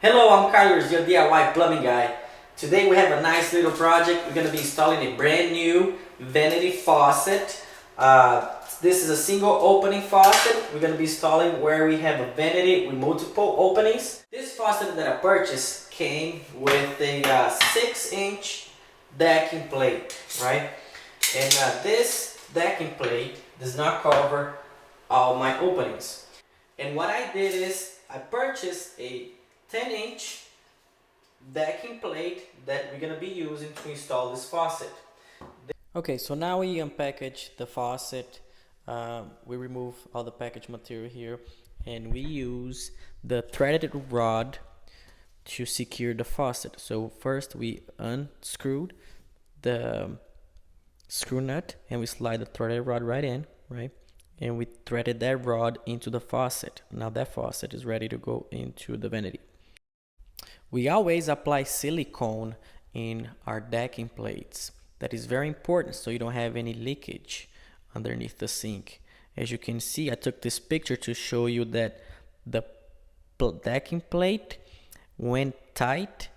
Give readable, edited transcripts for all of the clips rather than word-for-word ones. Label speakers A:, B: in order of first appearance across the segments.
A: Hello, I'm Carlos, your DIY plumbing guy. Today we have a nice little project. We're going to be installing a brand new vanity faucet. This is a single opening faucet. We're going to be installing where we have a vanity with multiple openings. This faucet that I purchased came with a 6-inch decking plate, right? And this decking plate does not cover all my openings. And what I did is I purchased a 10-inch decking plate that we're going to be using to install this faucet. Okay, so now we unpackage the faucet. We remove all the package material here, and we use the threaded rod to secure the faucet. So first we unscrewed the screw nut and we slide the threaded rod right in, right? And we threaded that rod into the faucet. Now that faucet is ready to go into the vanity. We always apply silicone in our decking plates. That is very important so you don't have any leakage underneath the sink. As you can see, I took this picture to show you that the decking plate, when tight,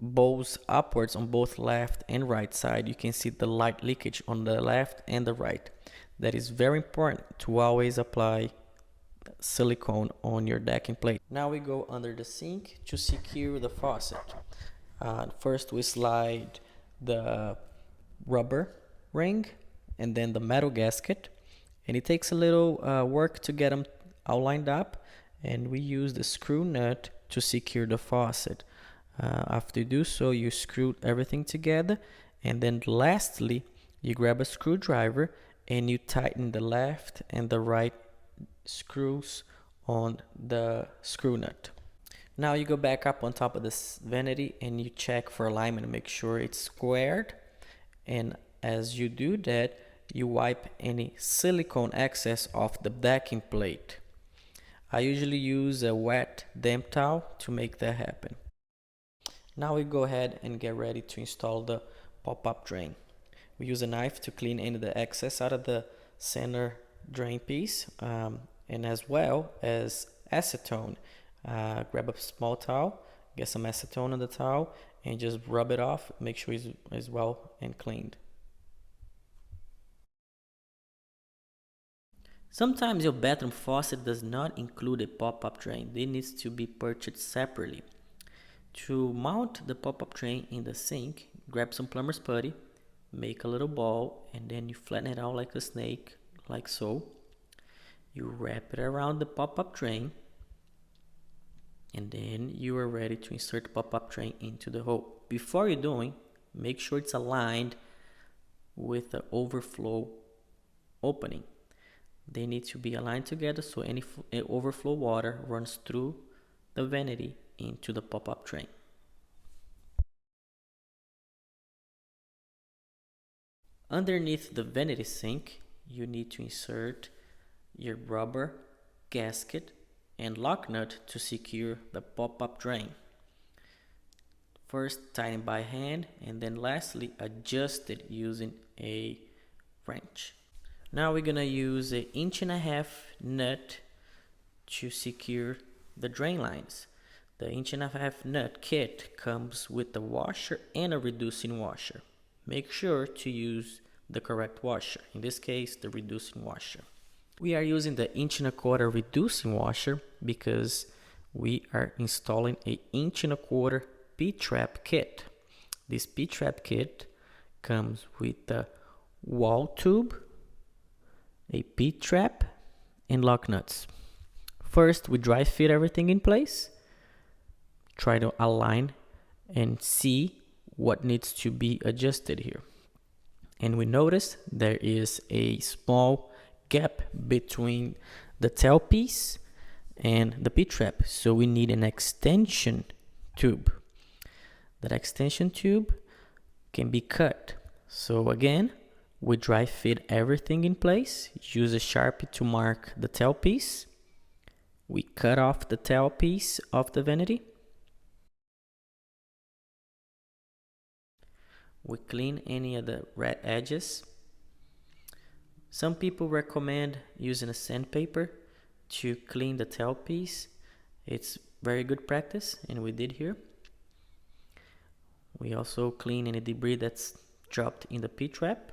A: bows upwards on both left and right side. You can see the light leakage on the left and the right. That is very important to always apply silicone on your decking plate. Now we go under the sink to secure the faucet. First we slide the rubber ring and then the metal gasket, and it takes a little work to get them all lined up, and we use the screw nut to secure the faucet. After you do so, you screw everything together, and then lastly you grab a screwdriver and you tighten the left and the right screws on the screw nut. Now you go back up on top of this vanity and you check for alignment to make sure it's squared, and as you do that you wipe any silicone excess off the decking plate. I usually use a wet damp towel to make that happen. Now we go ahead and get ready to install the pop-up drain. We use a knife to clean any of the excess out of the center drain piece, and as well as acetone. Grab a small towel, get some acetone on the towel, and just rub it off. Make sure it's well and cleaned. Sometimes your bathroom faucet does not include a pop-up drain. It needs to be purchased separately. To mount the pop-up drain in the sink, grab some plumber's putty, make a little ball, and then you flatten it out like a snake, like so. You wrap it around the pop-up drain, and then you are ready to insert the pop-up drain into the hole. Before you're doing, make sure it's aligned with the overflow opening. They need to be aligned together so any overflow water runs through the vanity into the pop-up drain. Underneath the vanity sink, you need to insert your rubber gasket and lock nut to secure the pop-up drain. First tighten by hand, and then lastly adjust it using a wrench. Now we're gonna use an 1.5-inch nut to secure the drain lines. The 1.5-inch nut kit comes with a washer and a reducing washer. Make sure to use the correct washer, in this case the reducing washer. We are using the 1.25-inch reducing washer because we are installing a 1.25-inch P-trap kit. This P-trap kit comes with a wall tube, a P-trap, and lock nuts. First we dry fit everything in place, try to align and see what needs to be adjusted here. And we notice there is a small gap between the tailpiece and the P-trap, so we need an extension tube. That extension tube can be cut. So again, we dry fit everything in place, use a Sharpie to mark the tailpiece. We cut off the tailpiece of the vanity. We clean any of the red edges. Some people recommend using a sandpaper to clean the tailpiece. It's very good practice, and we did here. We also clean any debris that's dropped in the P-trap,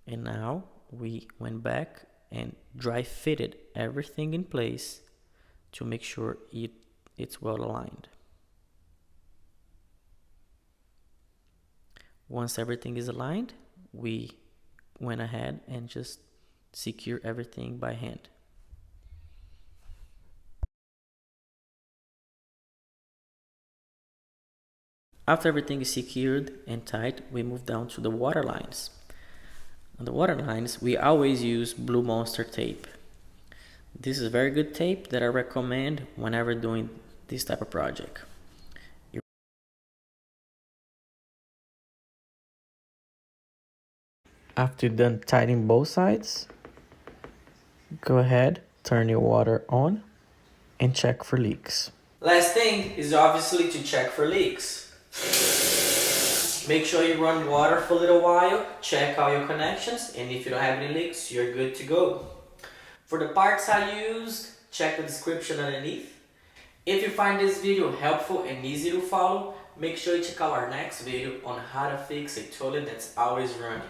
A: and now we went back and dry fitted everything in place to make sure it's well aligned. Once everything is aligned, we went ahead and just secure everything by hand. After everything is secured and tight, we move down to the water lines. On the water lines, we always use Blue Monster tape. This is very good tape that I recommend whenever doing this type of project. After you're done tightening both sides, go ahead, turn your water on and check for leaks. Last thing is obviously to check for leaks. Make sure you run water for a little while, check all your connections, and if you don't have any leaks, you're good to go. For the parts I used, check the description underneath. If you find this video helpful and easy to follow, make sure you check out our next video on how to fix a toilet that's always running.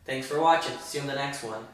A: Thanks for watching, see you in the next one.